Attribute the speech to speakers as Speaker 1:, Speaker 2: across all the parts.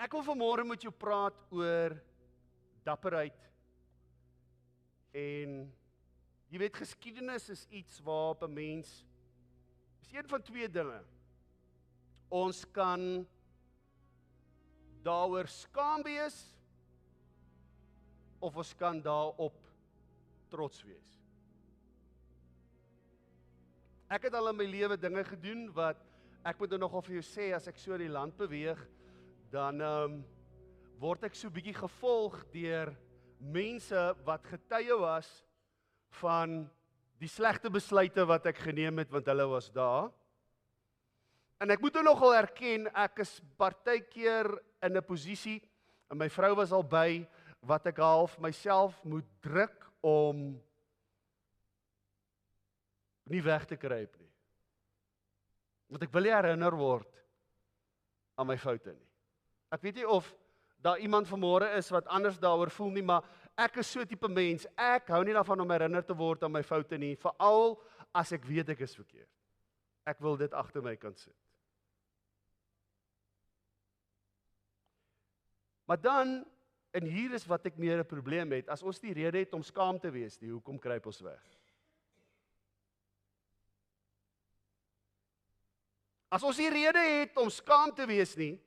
Speaker 1: Ek wil vanmôre met jou praat oor dapperheid. En jy weet, geskiedenis is iets waarop 'n mens is een van twee dinge. Ons kan daaroor skaam wees of ons kan daarop trots wees. Ek het al in my lewe dinge gedoen wat ek moet nogal vir jou sê, as ek so in die land beweeg, dan word ek so bietjie gevolg deur mense wat getuie was van die slegte besluite wat ek geneem het, want hulle was daar. En ek moet nogal erken, ek is partykeer in 'n posisie, en my vrou was al by, wat ek half myself moet druk om nie weg te kruip nie. Want ek wil nie herinner word aan my foute nie. Ek weet nie of daar iemand vanmôre is wat anders daaroor voel nie, maar ek is so tipe mens, ek hou nie daarvan om herinner te word aan my foute nie, veral as ek weet ek is verkeerd. Ek wil dit agter my kan sit. Maar dan, en hier is wat ek meer 'n probleem het, as ons nie rede het om skaam te wees nie, hoekom kruip ons weg? As ons nie rede het om skaam te wees nie,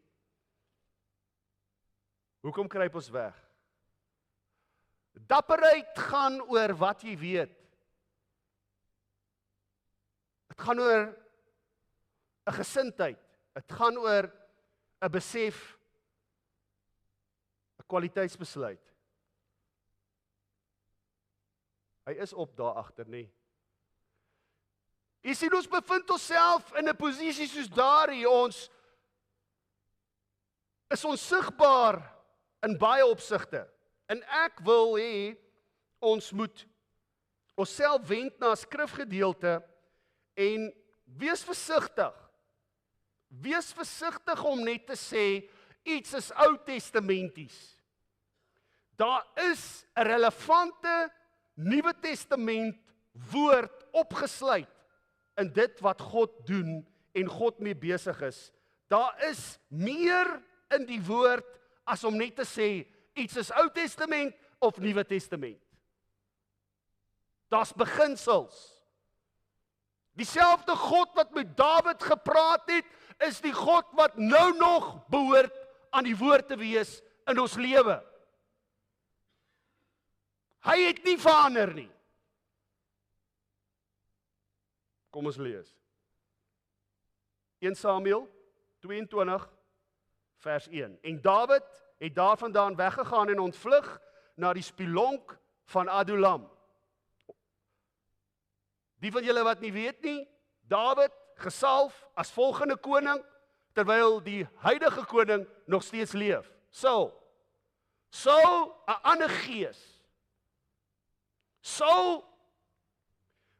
Speaker 1: hoekom kruip ons weg? Dapperheid gaan oor wat jy weet. Het gaan oor 'n gesindheid. Het gaan oor 'n besef, 'n kwaliteitsbesluit. Hy is op daar agter, nie? Jy sien, ons bevind onsself in 'n posisie soos daardie, ons is onsigbaar in baie opsigte. En ek wil hê, ons moet onsself wend na 'n skrifgedeelte en wees versigtig. Wees versigtig om net te sê, iets is Ou Testamenties. Daar is 'n relevante Nuwe Testament woord opgesluit in dit wat God doen en God mee besig is. Daar is meer in die woord as om net te sê, iets is Ou Testament of Nuwe Testament. Daar's beginsels. Dieselfde God wat met Dawid gepraat het, is die God wat nou nog behoort aan die woord te wees in ons lewe. Hy het nie verander nie. Kom ons lees. 1 Samuel 22 vers 1. En Dawid het daarvandaan weggegaan en ontvlug na die spilonk van Adullam. Die van julle wat nie weet nie, Dawid gesalf as volgende koning, terwyl die huidige koning nog steeds leef. Saul, 'n ander gees. Saul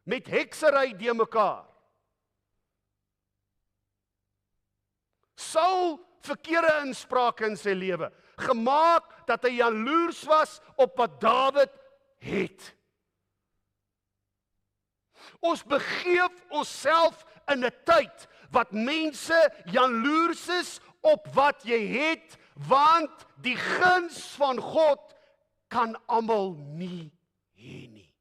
Speaker 1: met heksery de mekaar. Saul verkeerde insprake in sy lewe, gemaak dat hy jaloers was op wat Dawid het. Ons begeef onsself in 'n tyd wat mense jaloers is op wat jy het, want die guns van God kan almal nie hê nie.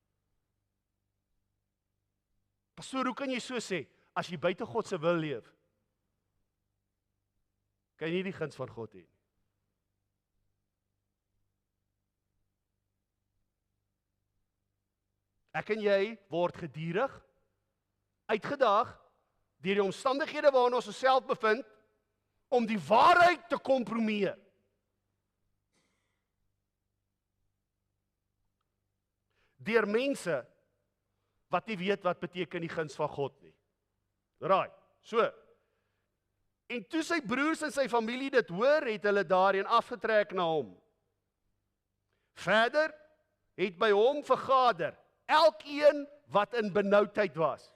Speaker 1: Pastoor, hoe kan jy so sê, as jy buite God se wil leef, kan jy nie die guns van God hê nie? Ek en jy word gedurig uitgedaag deur die omstandighede waarin ons onsself bevind om die waarheid te kompromieer. Deur mense wat nie weet wat beteken die guns van God nie. Raai, so. En toe sy broers en sy familie dit hoor, het hulle daarheen afgetrek na hom. Verder het by hom vergader elkeen wat in benoudheid was.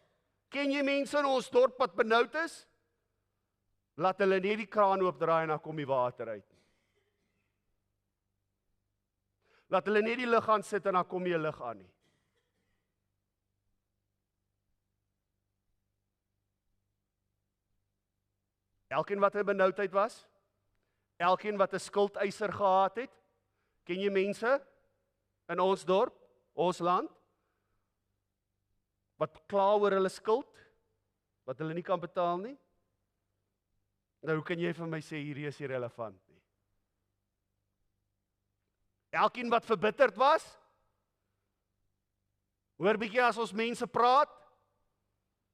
Speaker 1: Ken jy mense in ons dorp wat benoud is? Laat hulle net die kraan oopdraai en dan kom die water uit. Laat hulle net die lig aan sit en dan kom jy lig aan nie. Elkeen wat in benoudheid was, Elkeen wat 'n skuldeiser gehad het, ken jy mense in ons dorp, ons land, wat kla oor hulle skuld, wat hulle nie kan betaal nie? Nou, hoe kan jy vir my sê, hierdie is irrelevant nie? Elkeen wat verbitterd was, hoor bietjie as ons mense praat,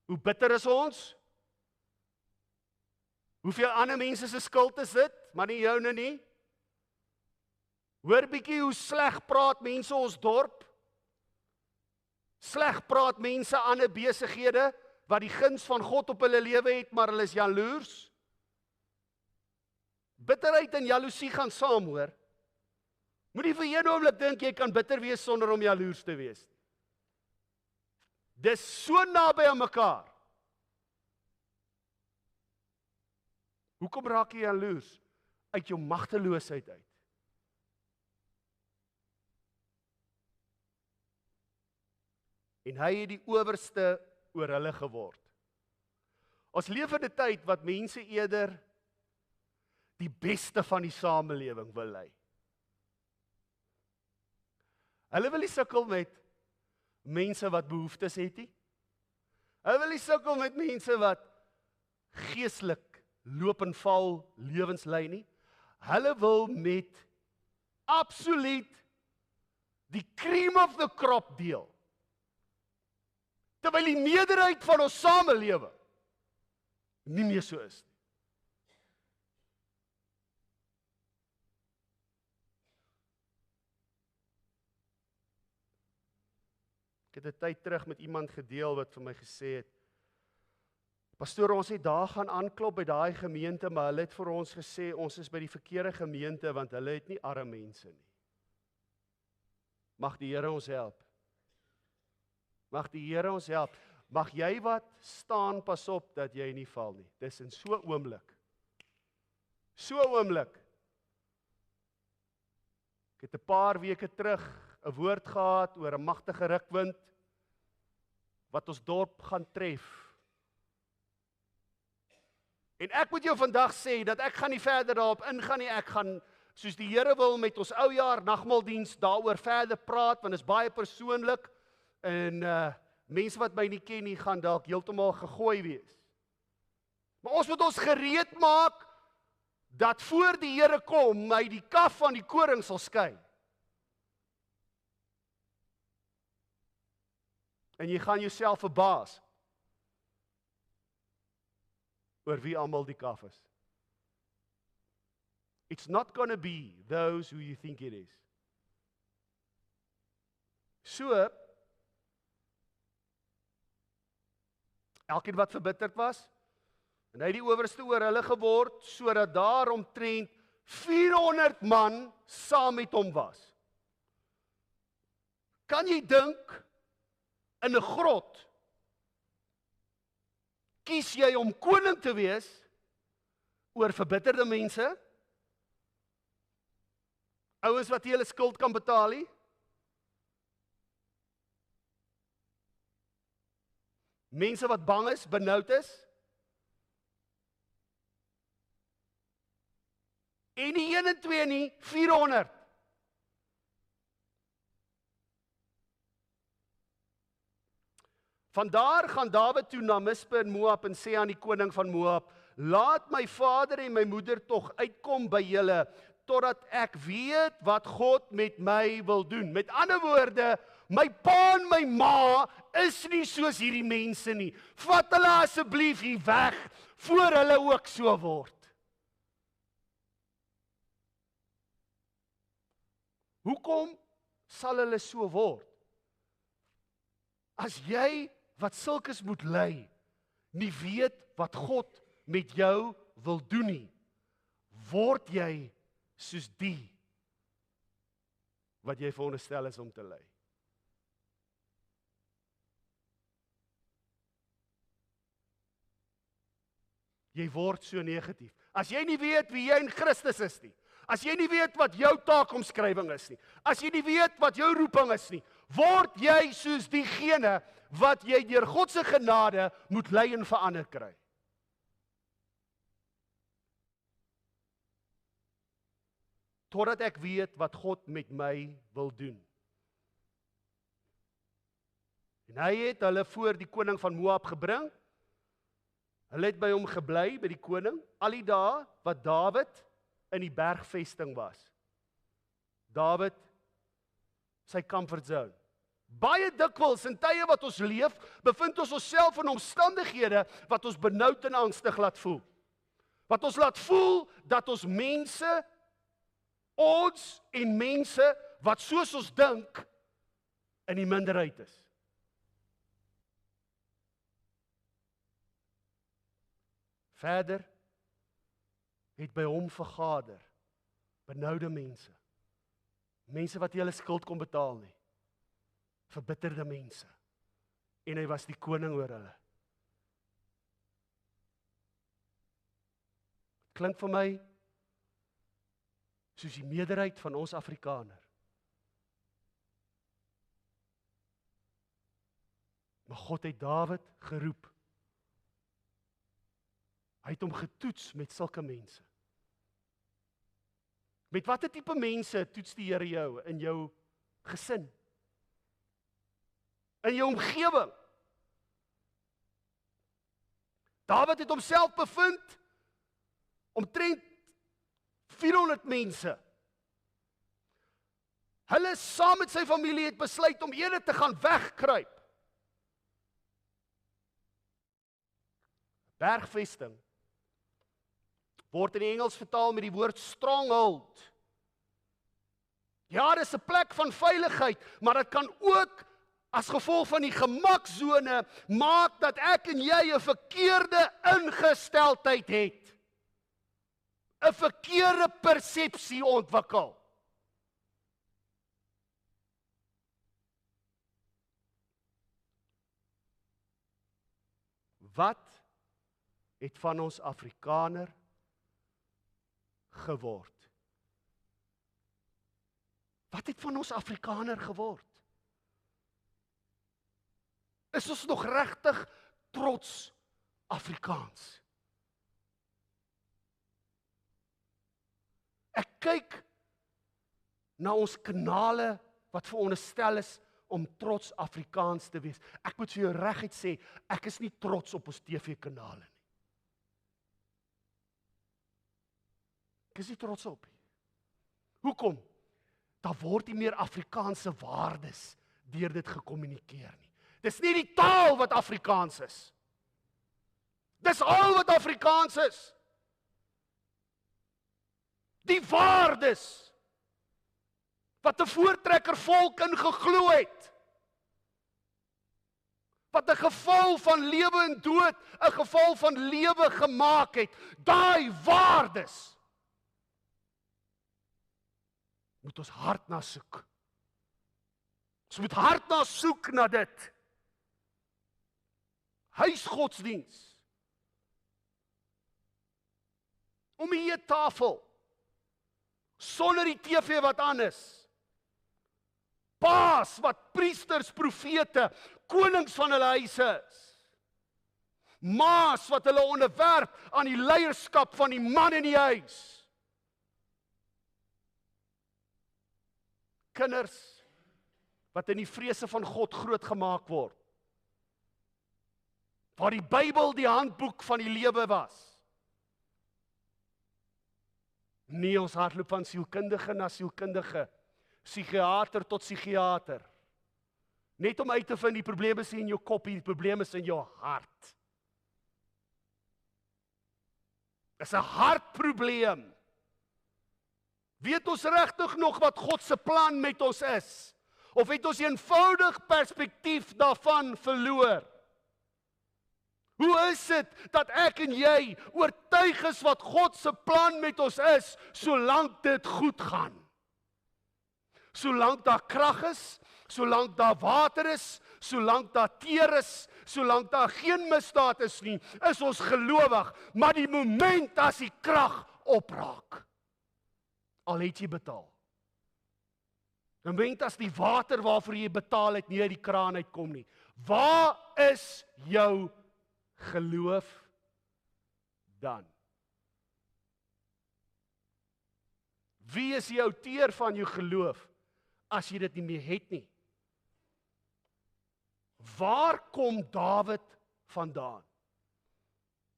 Speaker 1: hoe bitter is ons? Hoeveel ander mense se skuld is dit, maar nie joune nie? Hoor bietjie hoe sleg praat mense ons dorp? Sleg praat mense ander besighede, wat die guns van God op hulle lewe het, maar hulle is jaloers? Bitterheid en jaloesie gaan saam, hoor. Moenie vir een oomblik dink jy kan bitter wees sonder om jaloers te wees. Dis so naby aan mekaar. Hoekom raak jy jaloers? Uit jou magteloosheid uit. En hy het die owerste oor hulle geword. Ons leef in 'n tyd wat mense eerder die beste van die samelewing wil hê. Hulle wil nie sukkel met mense wat behoeftes het nie. Hulle wil nie sukkel met mense wat geestelik loop en val lewens lei nie. Hulle wil met absoluut die cream of the crop deel. Terwyl die meerderheid van ons samelewe nie meer so is nie. Ek het 'n tyd terug met iemand gedeel wat vir my gesê het, pastoor, ons het daar gaan aanklop by daai gemeente, maar hulle het vir ons gesê, ons is by die verkeerde gemeente, want hulle het nie arme mense nie. Mag die Here ons help. Mag die Here ons help. Mag jy wat staan, pas op dat jy nie val nie. Dis in so 'n oomblik. So 'n oomblik. Ek het 'n paar weke terug 'n woord gehad oor 'n magtige rukwind wat ons dorp gaan tref. En ek moet jou vandag sê dat ek gaan nie verder daarop ingaan nie. Ek gaan, soos die Here wil, met ons oujaar nagmaaldiens daaroor verder praat, want dit is baie persoonlik. En mense wat my nie ken nie, gaan dalk heeltemal gegooi wees. Maar ons moet ons gereed maak dat voor die Here kom, hy die kaf van die koring sal skei. En jy gaan jouself verbaas oor wie almal die kaf is. It's not gonna be those who you think it is. So, elkeen wat verbitterd was, en hy het die owerste oor hulle geword, sodat daar omtrent 400 man saam met hom was. Kan jy dink, in 'n grot, kies jy om koning te wees oor verbitterde mense? Ouens wat nie hulle skuld kan betaal nie? Mense wat bang is, benoud is? En nie 1 en 2 nie, 400. Vandaar gaan Dawid toe na Mispe in Moab en sê aan die koning van Moab, laat my vader en my moeder tog uitkom by julle, totdat ek weet wat God met my wil doen. Met ander woorde, my pa en my ma is nie soos hierdie mense nie. Vat hulle asseblief hier weg, voor hulle ook so word. Hoekom sal hulle so word? As jy wat sulkes moet lei, nie weet wat God met jou wil doen nie, word jy soos die wat jy veronderstel is om te lei. Jy word so negatief. As jy nie weet wie jy in Christus is nie, as jy nie weet wat jou taakomskrywing is nie, as jy nie weet wat jou roeping is nie, word jy soos diegene wat jy deur God se genade moet lei en verander kry. totdat ek weet wat God met my wil doen. En hy het hulle voor die koning van Moab gebring. Hulle het by hom gebly, by die koning, al die dae wat Dawid in die bergvesting was. Dawid, sy comfort zone. Baie dikwels in tye wat ons leef, bevind ons onsself in omstandighede wat ons benoud en angstig laat voel. Wat ons laat voel dat ons en mense wat soos ons dink in die minderheid is. Verder het by hom vergader benoude mense. Mense wat nie hulle skuld kon betaal nie. Verbitterde mense. En hy was die koning oor hulle. Klink vir my soos die meerderheid van ons Afrikaner. Maar God het Dawid geroep. Hy het hom getoets met sulke mense. Met watter tipe mense toets die Here jou in jou gesin? In jou omgewing? Dawid het homself bevind omtrent 400 mense. Hulle saam met sy familie het besluit om ene te gaan wegkruip. Bergvesting word in die Engels vertaal met die woord stronghold. Ja, dit is 'n plek van veiligheid, maar dit kan ook as gevolg van die gemaksone maak dat ek en jy 'n verkeerde ingesteldheid het. 'n Verkeerde persepsie ontwikkel. Wat het van ons Afrikaner geword? Wat het van ons Afrikaner geword? Is ons nog regtig trots Afrikaans? Ek kyk na ons kanale wat veronderstel is om trots Afrikaans te wees. Ek moet vir jou reguit sê, ek is nie trots op ons TV-kanale nie. Ek is nie trots op nie. Hoekom? Daar word nie meer Afrikaanse waardes deur dit gekommunikeer nie. Dis nie die taal wat Afrikaans is. Dis al wat Afrikaans is. Die waardes wat 'n voortrekker volk in geglo het. Wat 'n geval van lewe en dood, 'n geval van lewe gemaak het. Daai waardes moet ons hard na soek. Ons moet hard na soek na dit. Huisgodsdiens. Om die eettafel. Sonder die TV wat aan is. Paas wat priesters, profete, konings van hulle huise is. Maas wat hulle onderwerp aan die leierskap van die man in die huis. Kinders wat in die vrese van God grootgemaak word. Waar die Bybel die handboek van die lewe was. Nee, ons hardloop van sielkundige na sielkundige, psigiater tot psigiater. Net om uit te vind, die probleem is nie in jou kop, die probleem is in jou hart. Dit is 'n hartprobleem. Weet ons regtig nog wat God se plan met ons is? Of het ons 'n eenvoudig perspektief daarvan verloor? Hoe is dit dat ek en jy oortuig is wat God se plan met ons is, solank dit goed gaan? Solank daar krag is, solank daar water is, solank daar teer is, solank daar geen misdaad is nie, is ons gelowig. Maar die moment as die krag opraak, al het jy betaal. Die moment as die water waarvoor jy betaal het nie uit die kraan uitkom nie. Waar is jou geloof dan? Wie is die outeur van jou geloof as jy dit nie meer het nie? Waar kom Dawid vandaan?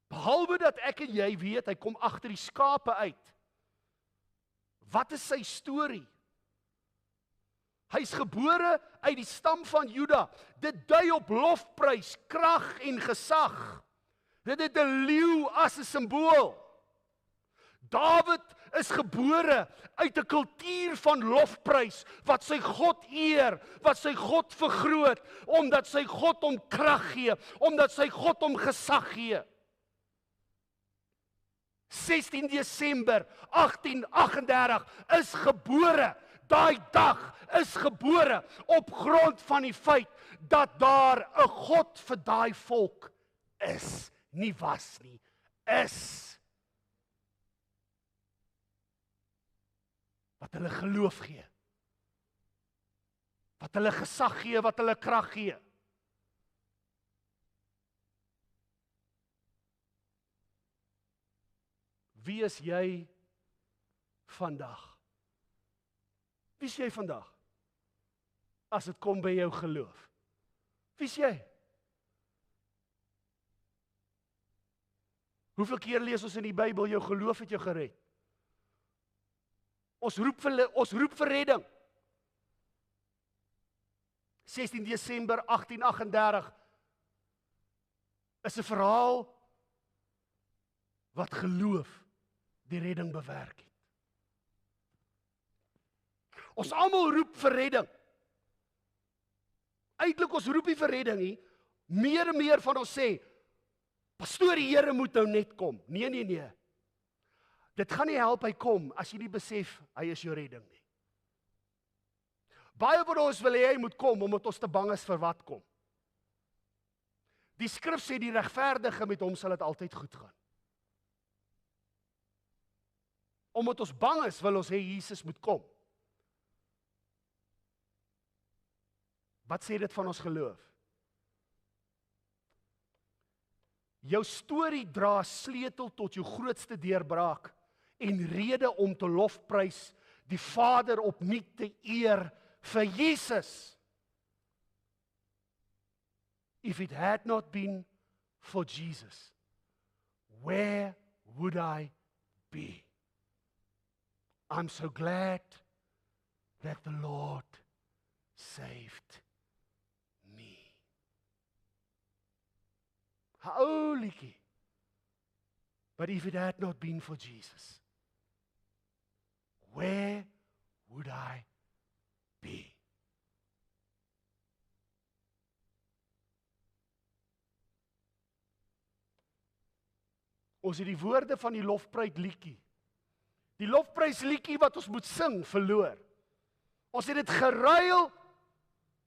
Speaker 1: Behalwe dat ek en jy weet, hy kom agter die skape uit. Wat is sy storie? Hy is gebore uit die stam van Juda. Dit dui op lofprys, krag en gesag. Dit het 'n leeu as 'n simbool. Dawid is gebore uit 'n kultuur van lofprys, wat sy God eer, wat sy God vergroot, omdat sy God hom krag gee, omdat sy God hom gesag gee. 16 Desember 1838 is gebore. Daai dag is gebore op grond van die feit dat daar 'n God vir daai volk is, nie was nie, is. Wat hulle geloof gee. Wat hulle gesag gee, wat hulle krag gee. Wie is jy vandag? Wie is jy vandag? As dit kom by jou geloof. Wie is jy? Hoeveel keer lees ons in die Bybel, jou geloof het jou gered? Ons roep vir redding. 16 Desember 1838 is 'n verhaal wat geloof die redding bewerk het. Ons almal roep vir redding. Eintlik ons roep nie vir redding nie. Meer en meer van ons sê, pastoor, die Here moet nou net kom. Nee. Dit gaan nie help hy kom as jy nie besef hy is jou redding nie. Baie van ons wil hê hy moet kom omdat ons te bang is vir wat kom. Die skrif sê die regverdige, met hom sal dit altyd goed gaan. Omdat ons bang is, wil ons hê Jesus moet kom. Wat sê dit van ons geloof? Jou storie dra sleutel tot jou grootste deurbraak en rede om te lofprys, die Vader opnuut te eer vir Jesus. If it had not been for Jesus, where would I be? I'm so glad that the Lord saved me. Ou liedjie. But if it had not been for Jesus, where would I be? Ons het die woorde van die lofprys liedjie. Die lofprys liedjie wat ons moet sing, verloor. Ons het dit geruil.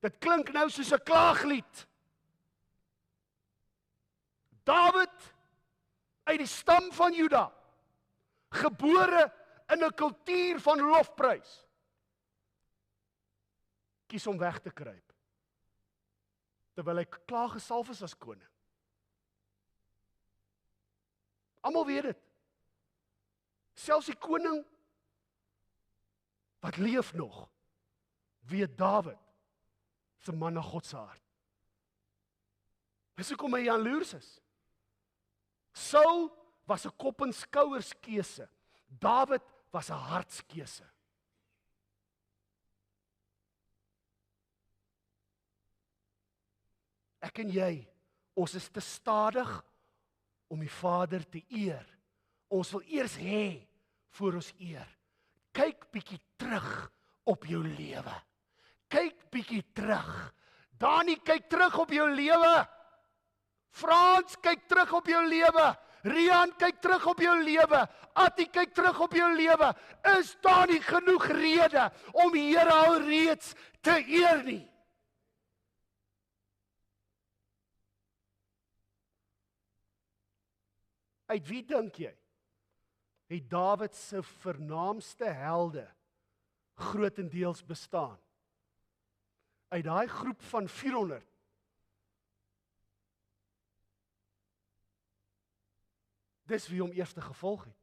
Speaker 1: Dit klink nou soos 'n klaaglied. Dawid uit die stam van Juda, gebore in 'n kultuur van lofprys, kies om weg te kruip, terwyl hy klaar gesalf is as koning. Almal weet dit. Selfs die koning wat leef nog, weet Dawid se man na God se hart. Dis hoekom hy jaloers is. Saul was 'n kop en skouers keuse. Dawid was 'n hartskeuse. Ek en jy, ons is te stadig om die Vader te eer. Ons wil eers hê voor ons eer. Kyk bietjie terug op jou lewe. Kyk bietjie terug. Dani, kyk terug op jou lewe. Frans, kyk terug op jou lewe. Rian, kyk terug op jou lewe. Attie, kyk terug op jou lewe. Is daar nie genoeg rede om die Here alreeds te eer nie? Uit wie dink jy het Dawid se vernaamste helde grootendeels bestaan? Uit daai groep van 400. Dis wie hom eerste gevolg het.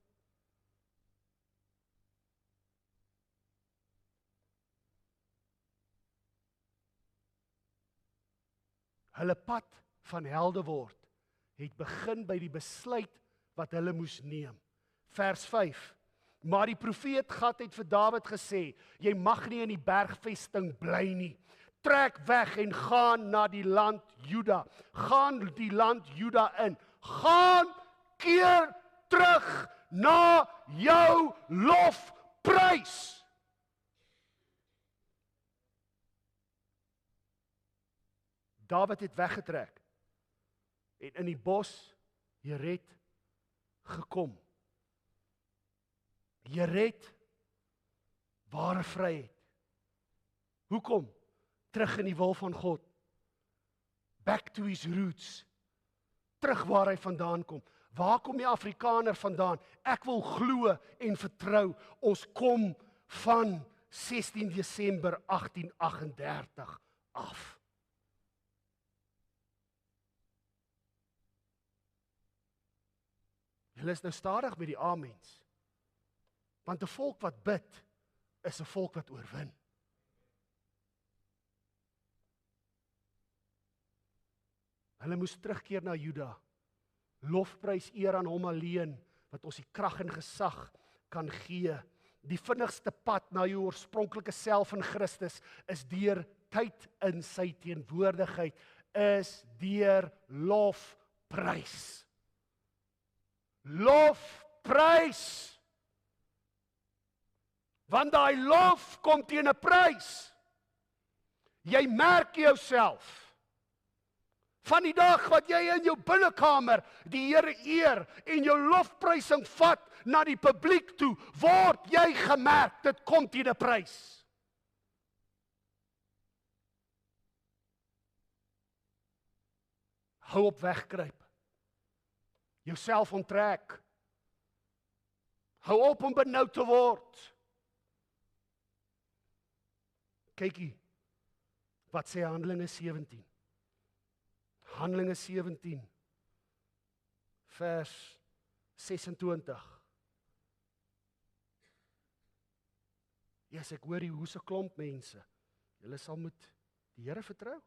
Speaker 1: Hulle pad van helde word, het begin by die besluit wat hulle moes neem. Vers 5. Maar die profeet Gad het vir Dawid gesê, jy mag nie in die bergvesting bly nie. Trek weg en gaan na die land Juda. Gaan die land Juda in. Gaan keer terug na jou lofprys. Dawid het weggetrek en in die bos Jered gekom. Jered ware vryheid. Hoekom? Terug in die wil van God. Back to his roots. Terug waar hy vandaan kom. Waar kom die Afrikaner vandaan? Ek wil glo en vertrou. Ons kom van 16 Desember 1838 af. Hulle is nou stadig met die amens. Want 'n volk wat bid, is 'n volk wat oorwin. Hulle moes terugkeer na Juda. Lofprys eer aan hom alleen, wat ons die krag en gesag kan gee. Die vinnigste pad na jou oorspronklike self in Christus is deur tyd in sy teenwoordigheid, is deur lofprys. Lofprys. Want daai lof kom teen 'n prys. Jy merk jouself. Van die dag wat jy in jou binnekamer die Here eer en jou lofprysing vat na die publiek toe, word jy gemerk, dit kom teen 'n prys. Hou op wegkruip. Jouself onttrek. Hou op om benoud te word. Kykie, wat sê Handelinge 17? Handelinge 17, vers 26. Yes, ek hoor hoe se klomp mense. Julle sal moet die Here vertrou.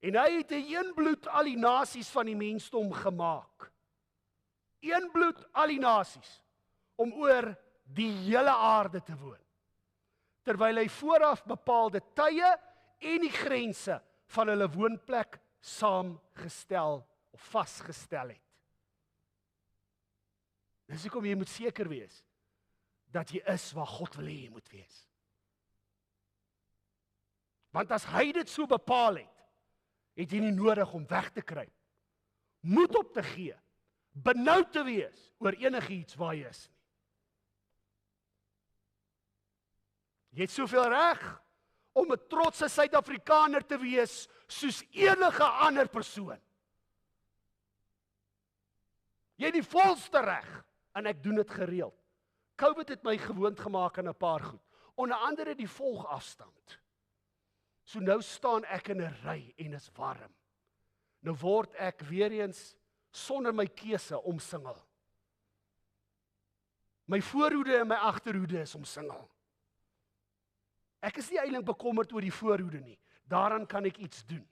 Speaker 1: En hy het 'n een bloed al die nasies van die mensdom gemaak. Een bloed al die nasies, om oor die hele aarde te woon. Terwyl hy vooraf bepaalde tye en die grense van hulle woonplek saamgestel of vasgestel het. Dis hoekom jy moet seker wees dat jy is waar God wil hê jy moet wees. Want as hy dit so bepaal het jy nie nodig om weg te kruip, moed op te gee, benoud te wees oor enigiets waar jy is nie. Jy het soveel reg om 'n trotse Suid-Afrikaner te wees soos enige ander persoon. Jy het die volste reg, en ek doen dit gereeld. COVID het my gewoond gemaak aan 'n paar goed, onder andere die volgafstand. So nou staan ek in 'n ry en is warm. Nou word ek weer eens sonder my keuse omsingel. My voorhoede en my agterhoede is omsingel. Ek is nie eintlik bekommerd oor die voorhoede nie. Daaraan kan ek iets doen.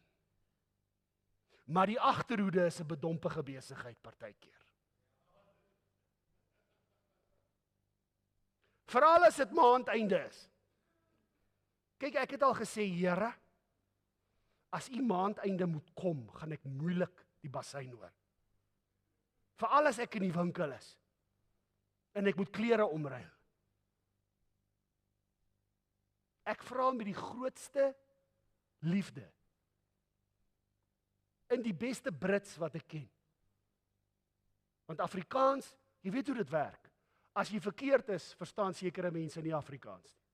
Speaker 1: Maar die agterhoede is 'n bedompige besigheid partykeer. Veral as dit maandeinde is. Kyk, ek het al gesê, Here, as U maandeinde moet kom, gaan ek moeilik die bassein hoor. Veral as ek in die winkel is en ek moet klere omruil. Ek vra met die grootste liefde, in die beste Brits wat ek ken. Want Afrikaans, jy weet hoe dit werk. As jy verkeerd is, verstaan sekere mense nie Afrikaans nie.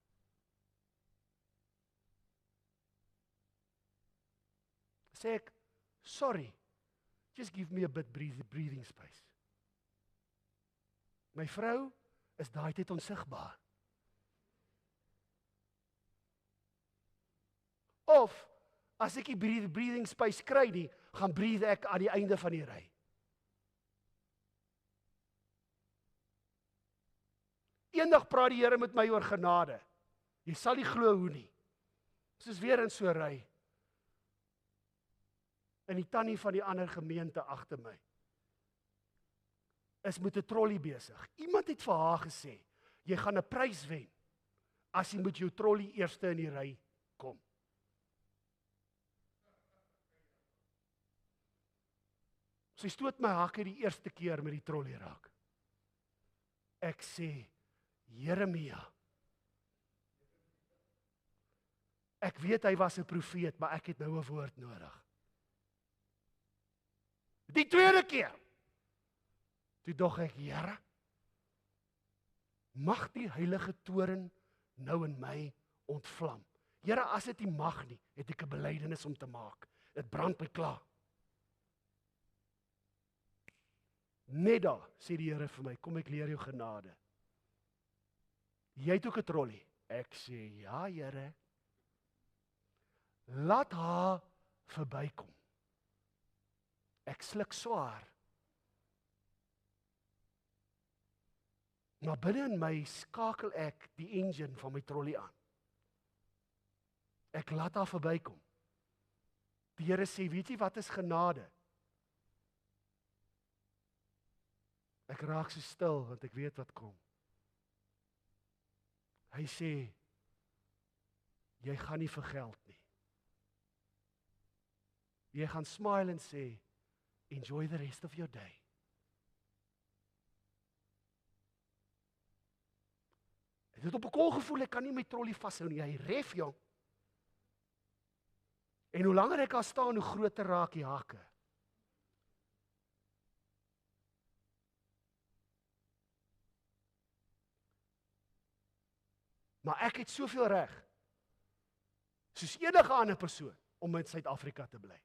Speaker 1: Sê ek, sorry, just give me a bit breathing space. My vrou is daai tyd onsigbaar. Of, as ek die breathing space kry nie, gaan breathe ek aan die einde van die ry. Eendag praat die Here met my oor genade. Jy sal nie glo hoe nie. Soos weer in so 'n ry. En die tannie van die ander gemeente agter my is met 'n trolley besig. Iemand het vir haar gesê, jy gaan 'n prys wen as jy met jou trolley eerste in die ry kom. Sy stoot my hakke die eerste keer met die trolley raak. Ek sê, Jeremia, ek weet hy was 'n profeet, maar ek het nou 'n woord nodig. Die tweede keer, toe dog ek, Here, mag die heilige toren nou in my ontvlam. Here, as dit nie mag nie, het ek 'n belydenis om te maak. Dit brand my klaar. Net daar, sê die Here vir my, kom ek leer jou genade. Jy het ook 'n trolley. Ek sê, ja Here, laat haar verbykom. Ek sluk swaar. Maar binne in my skakel ek die engine van my trolley aan. Ek laat haar verbykom. Die Here sê, weet jy wat is genade? Ek raak so stil, want ek weet wat kom. Hy sê, jy gaan nie vergeld nie. Jy gaan smile en sê, enjoy the rest of your day. Ek het op 'n kol gevoel, ek kan nie my trolley vashou nie, hy ref jong. En hoe langer ek daar staan, hoe groter raak die hakke. Maar ek het soveel reg, soos enige ander persoon, om in Suid-Afrika te bly.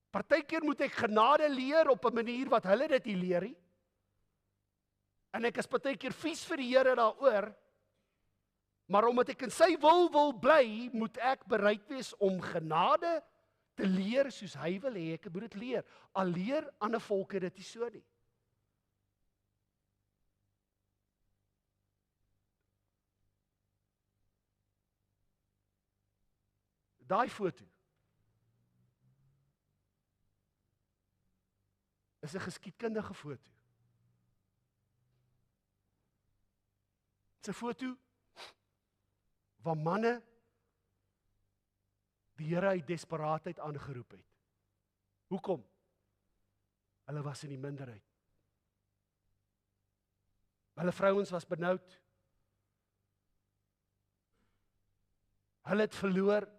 Speaker 1: Partykeer moet ek genade leer op 'n manier wat hulle dit nie leer nie. En ek is partykeer vies vir die Here daaroor, maar omdat ek in sy wil bly, moet ek bereid wees om genade te leer soos hy wil hê ek moet dit leer. Al leer ander volke dit nie so nie. Daai foto is 'n geskiedkundige foto. Dit is 'n foto waar manne die Here uit desperaatheid aangeroep het. Hoekom? Hulle was in die minderheid. Hulle vrouens was benoud. Hulle het verloor.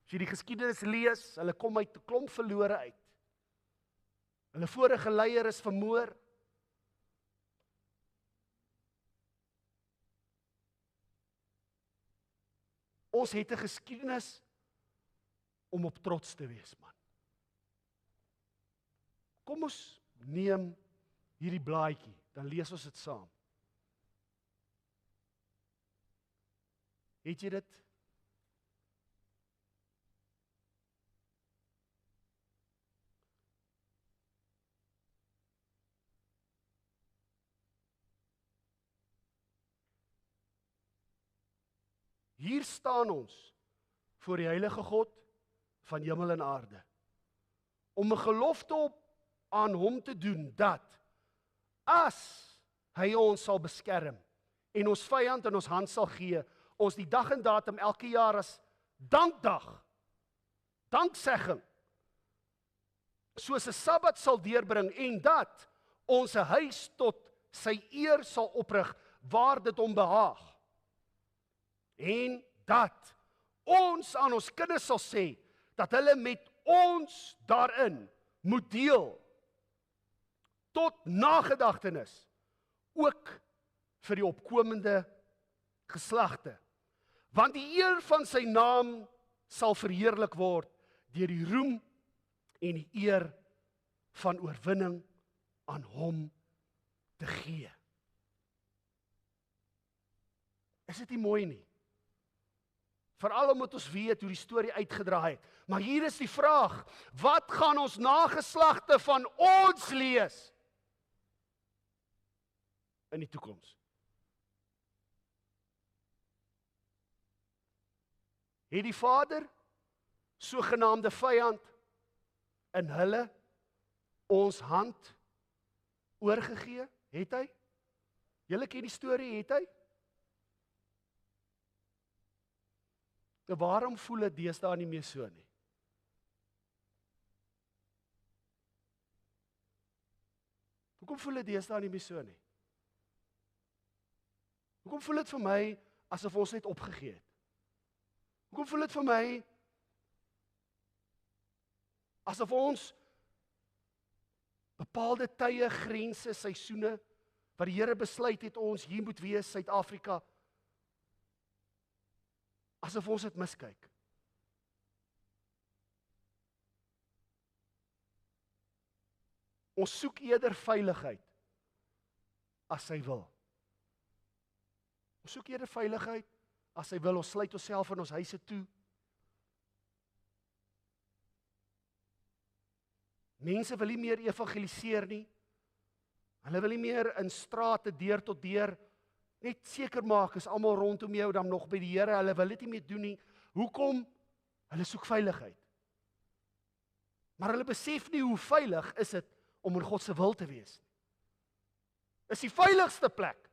Speaker 1: As jy die geskiedenis lees, hulle kom uit 'n klomp verlore uit. Hulle vorige leier is vermoor. Ons het 'n geskiedenis om op trots te wees, man. Kom ons neem hierdie blaadjie, dan lees ons dit saam. Het jy dit? Hier staan ons voor die heilige God van hemel en aarde, om 'n gelofte op aan hom te doen, dat as hy ons sal beskerm, en ons vyand in ons hand sal gee, ons die dag en datum elke jaar as dankdag, danksegging, soos 'n Sabbat sal deurbring, en dat ons 'n huis tot sy eer sal oprig, waar dit hom behaag. En dat ons aan ons kinders sal sê, dat hulle met ons daarin moet deel, tot nagedagtenis, ook vir die opkomende geslagte. Want die eer van sy naam sal verheerlik word, deur die roem en die eer van oorwinning aan hom te gee. Is dit nie mooi nie? Veral omdat ons weet hoe die storie uitgedraai het. Maar hier is die vraag, wat gaan ons nageslagte van ons lees in die toekoms? het die Vader, sogenaamde vyand, in hulle ons hand oorgegee? Het hy? Julle ken die storie, het hy? Nou waarom voel dit deesdae nie meer so nie? Hoekom voel dit deesdae nie meer so nie? Hoekom voel dit vir my asof ons net opgegee het? Hoekom voel dit vir my asof ons bepaalde tye, grense, seisoene, wat die Here besluit het ons hier moet wees, Suid-Afrika, asof ons dit miskyk? Ons soek eerder veiligheid as sy wil. Ons soek eerder veiligheid as sy wil. Ons sluit onsself in ons huise toe. Mense wil nie meer evangeliseer nie. Hulle wil nie meer in strate deur tot deur net seker maak is almal rondom jou dan nog by die Here. Hulle wil dit nie meer doen nie. Hoekom? Hulle soek veiligheid. Maar hulle besef nie hoe veilig is dit om in God se wil te wees. Is die veiligste plek.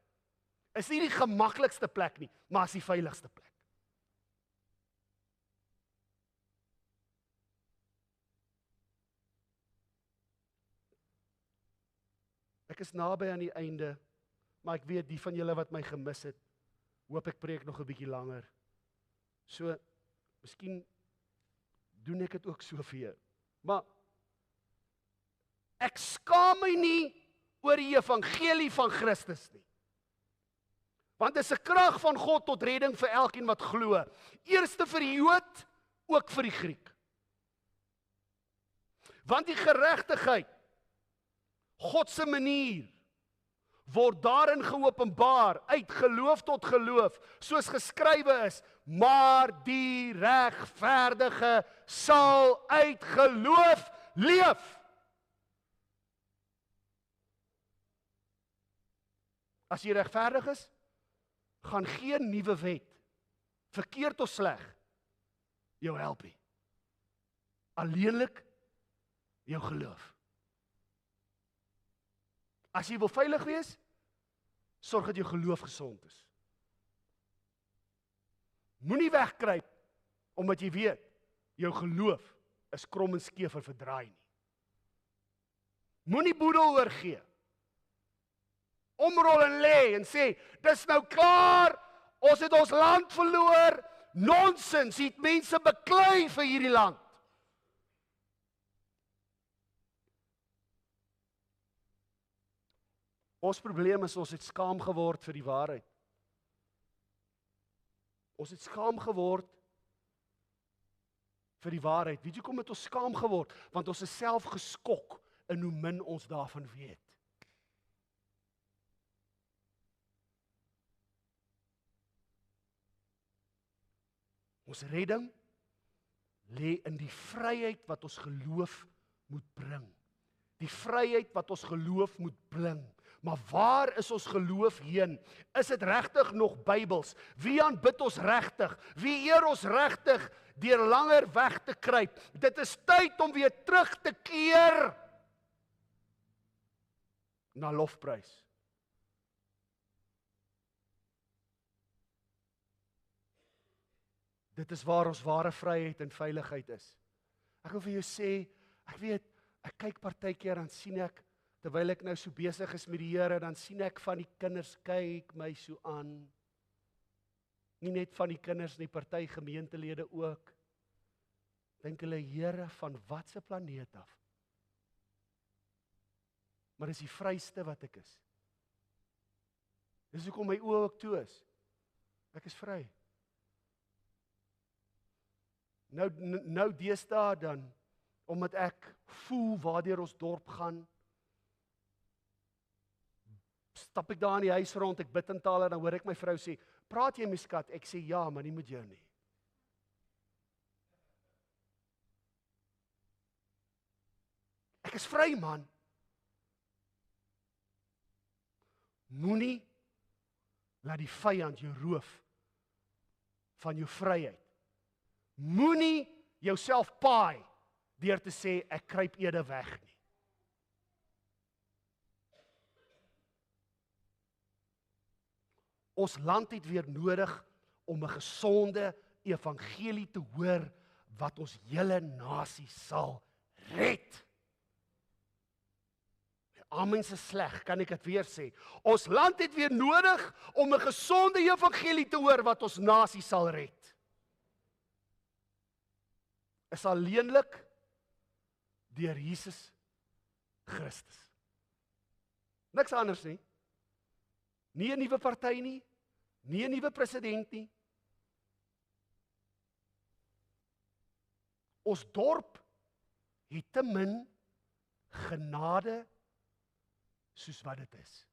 Speaker 1: Is nie die gemaklikste plek nie, maar is die veiligste plek. Ek is naby aan die einde, maar ek weet die van julle wat my gemis het, hoop ek preek nog 'n bietjie langer. So, miskien doen ek dit ook so vir jou. Maar ek skaam my nie oor die evangelie van Christus nie. Want dit is 'n krag van God tot redding vir elkeen wat glo. Eerste vir die Jood, ook vir die Griek. Want die geregtigheid, God se manier, word daarin geopenbaar, uit geloof tot geloof, soos geskrywe is, maar die regverdige sal uit geloof leef. As jy regverdig is, gaan geen nuwe wet, verkeerd of sleg, jou help nie. Alleenlik jou geloof. As jy wil veilig wees, sorg dat jou geloof gesond is. Moenie wegkruip, omdat jy weet, jou geloof is krom en skeef en verdraai nie. Moenie boedel oorgee. Omrol en lê en sê, dis nou klaar, ons het ons land verloor, nonsens, jy het mense beklei vir hierdie land. Ons probleem is, ons het skaam geword vir die waarheid. Ons het skaam geword vir die waarheid. Weet jy hoekom het ons skaam geword? Want ons is self geskok in hoe min ons daarvan weet. Ons redding lê in die vryheid wat ons geloof moet bring. Die vryheid wat ons geloof moet bring. Maar waar is ons geloof heen? Is dit regtig nog Bybels? Wie aanbid ons regtig? Wie eer ons regtig deur langer weg te kruip? Dit is tyd om weer terug te keer na lofprys. Dit is waar ons ware vryheid en veiligheid is. Ek wil vir jou sê, ek weet, ek kyk partykeer en sien ek, terwyl ek nou so besig is met die Here, dan sien ek van die kinders kyk my so aan. Nie net van die kinders nie, party gemeentelede ook. Dink hulle, Here, van watse planeet af? Maar dis die vryste wat ek is. Dis hoekom my oë ook toe is. Ek is vry. Nou deesdae dan, omdat ek voel waardeur ons dorp gaan, stap ek daar in die huis rond, ek bid in tale, dan hoor ek my vrou sê, praat jy my skat? Ek sê, ja, maar nie met jou nie. Ek is vry, man. Moenie laat die vyand jou roof van jou vryheid Moenie jouself paai deur te sê ek kruip eerder weg nie. Ons land het weer nodig om 'n gesonde evangelie te hoor wat ons hele nasie sal red. Amen se sleg, kan ek dit weer sê. Ons land het weer nodig om 'n gesonde evangelie te hoor wat ons nasie sal red. Is alleenlik deur Jesus Christus. Niks anders nie. Nie 'n nuwe party nie, nie 'n nuwe president nie. Ons dorp het te min genade soos wat dit is.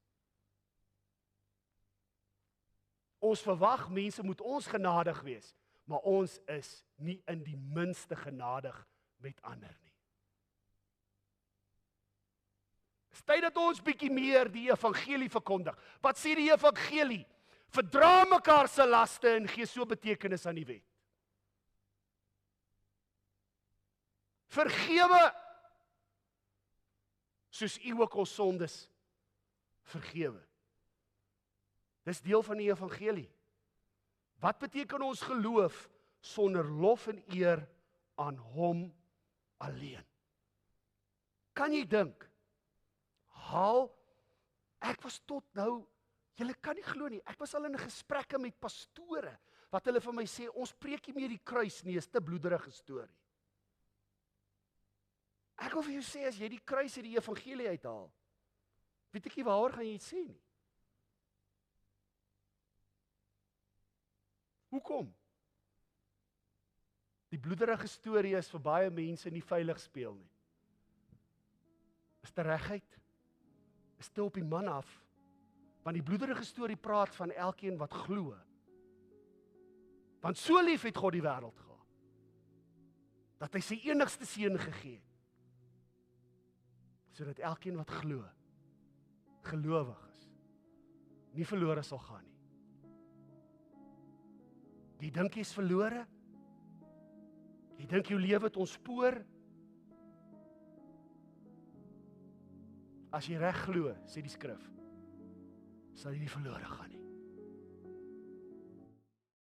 Speaker 1: Ons verwag mense moet ons genadig wees, maar ons is nie in die minste genadig met ander nie. Dis tyd dat ons bietjie meer die evangelie verkondig. Wat sê die evangelie? Verdra mekaar se laste en gee so betekenis aan die wet. Vergewe soos u ook ons sondes vergewe. Dis deel van die evangelie. Wat beteken ons geloof sonder lof en eer aan hom alleen? Kan jy dink? Ek was tot nou, julle kan nie glo nie, ek was al in gesprekke met pastore, wat hulle vir my sê, ons preek nie meer die kruis nie, is te bloederige storie. Ek wil vir jou sê, as jy die kruis uit die evangelie uithaal, weet ek nie waaroor gaan jy het sê nie. Hoekom? Die bloederige storie is vir baie mense nie veilig speel nie. Is te regheid, is te op die man af, want die bloederige storie praat van elkeen wat glo. Want so lief het God die wêreld gehad, dat hy sy enigste seun gegee het, sodat elkeen wat glo, gelowig is, nie verlore sal gaan nie. Jy dink jy is verlore? Jy dink jou lewe het ontspoor? As jy reg glo, sê die skrif, sal jy nie verlore gaan nie.